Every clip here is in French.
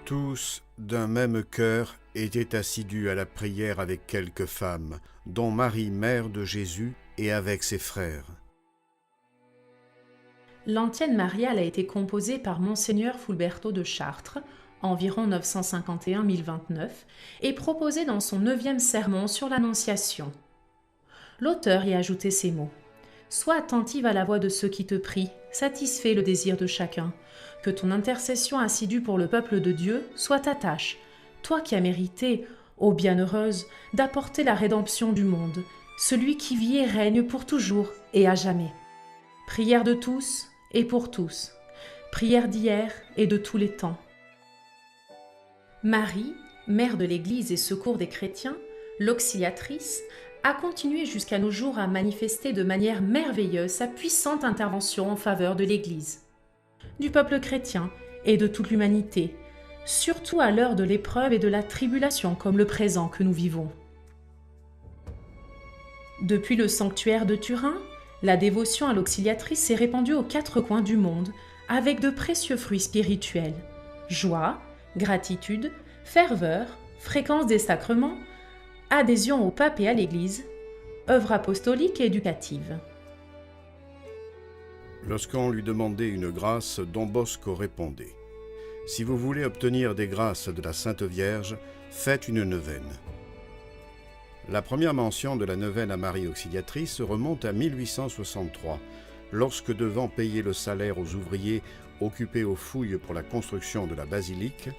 Tous, d'un même cœur, étaient assidus à la prière avec quelques femmes, dont Marie, mère de Jésus, et avec ses frères. L'antienne mariale a été composée par Monseigneur Fulberto de Chartres, environ 951-1029, et proposée dans son 9e sermon sur l'Annonciation. L'auteur y a ajouté ces mots. « Sois attentive à la voix de ceux qui te prient, satisfais le désir de chacun. Que ton intercession assidue pour le peuple de Dieu soit ta tâche, toi qui as mérité, ô bienheureuse, d'apporter la rédemption du monde, celui qui vit et règne pour toujours et à jamais. Prière de tous et pour tous, prière d'hier et de tous les temps. » Marie, mère de l'Église et secours des chrétiens, l'auxiliatrice, a continué jusqu'à nos jours à manifester de manière merveilleuse sa puissante intervention en faveur de l'Église, du peuple chrétien et de toute l'humanité, surtout à l'heure de l'épreuve et de la tribulation comme le présent que nous vivons. Depuis le sanctuaire de Turin, la dévotion à l'auxiliatrice s'est répandue aux 4 coins du monde avec de précieux fruits spirituels, joie, gratitude, ferveur, fréquence des sacrements, adhésion au pape et à l'Église, œuvre apostolique et éducative. Lorsqu'on lui demandait une grâce, Don Bosco répondait « Si vous voulez obtenir des grâces de la Sainte Vierge, faites une neuvaine. » La première mention de la neuvaine à Marie Auxiliatrice remonte à 1863, lorsque, devant payer le salaire aux ouvriers occupés aux fouilles pour la construction de la basilique,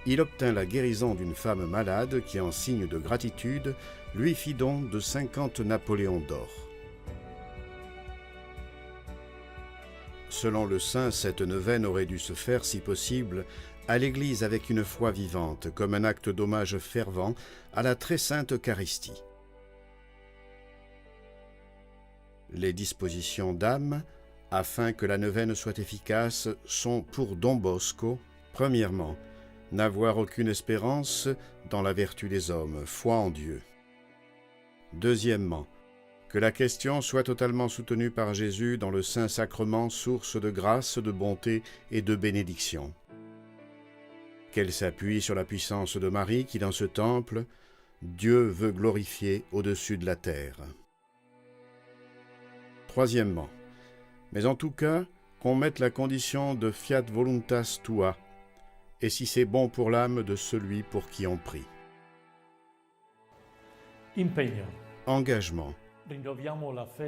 il obtint la guérison d'une femme malade qui, en signe de gratitude, lui fit don de 50 napoléons d'or. Selon le saint, cette neuvaine aurait dû se faire, si possible, à l'Église avec une foi vivante, comme un acte d'hommage fervent à la très sainte Eucharistie. Les dispositions d'âme, afin que la neuvaine soit efficace, sont pour Don Bosco, premièrement, n'avoir aucune espérance dans la vertu des hommes, foi en Dieu. Deuxièmement, que la question soit totalement soutenue par Jésus dans le Saint-Sacrement, source de grâce, de bonté et de bénédiction. Qu'elle s'appuie sur la puissance de Marie qui, dans ce temple, Dieu veut glorifier au-dessus de la terre. Troisièmement, mais en tout cas, qu'on mette la condition de fiat voluntas tua, et si c'est bon pour l'âme de celui pour qui on prie. Engagement.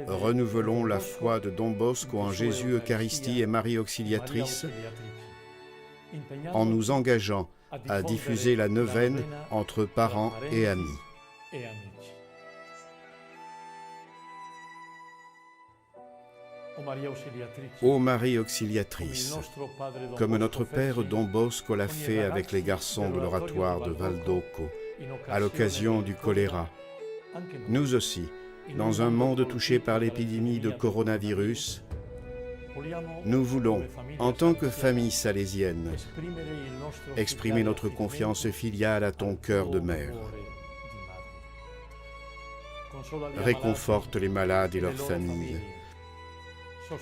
Renouvelons la foi de Don Bosco en Jésus, Eucharistie et Marie Auxiliatrice, en nous engageant à diffuser la neuvaine entre parents et amis. Ô Marie Auxiliatrice, comme notre Père Don Bosco l'a fait avec les garçons de l'oratoire de Valdocco à l'occasion du choléra, nous aussi, dans un monde touché par l'épidémie de coronavirus, nous voulons, en tant que famille salésienne, exprimer notre confiance filiale à ton cœur de mère. Réconforte les malades et leurs familles.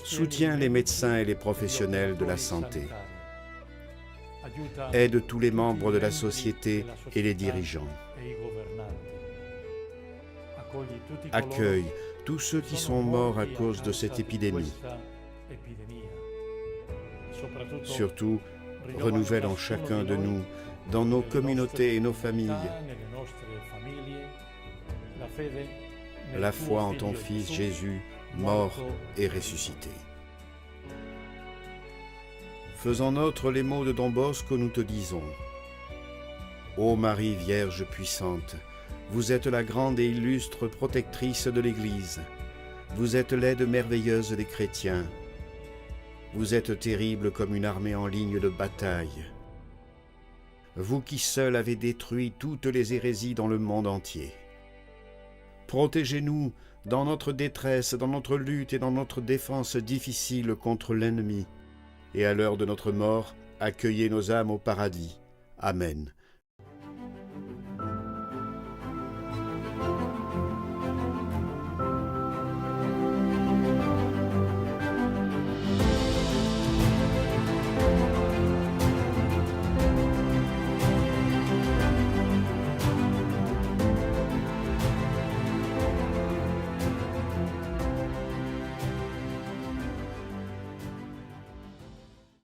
Soutiens les médecins et les professionnels de la santé. Aide tous les membres de la société et les dirigeants. Accueille tous ceux qui sont morts à cause de cette épidémie. Surtout, renouvelle en chacun de nous, dans nos communautés et nos familles, la foi en ton Fils Jésus, mort et ressuscité. Faisant nôtre les mots de Don Bosco, nous te disons : Ô Marie Vierge puissante, vous êtes la grande et illustre protectrice de l'Église. Vous êtes l'aide merveilleuse des chrétiens. Vous êtes terrible comme une armée en ligne de bataille. Vous qui seul avez détruit toutes les hérésies dans le monde entier. Protégez-nous dans notre détresse, dans notre lutte et dans notre défense difficile contre l'ennemi. Et à l'heure de notre mort, accueillez nos âmes au paradis. Amen.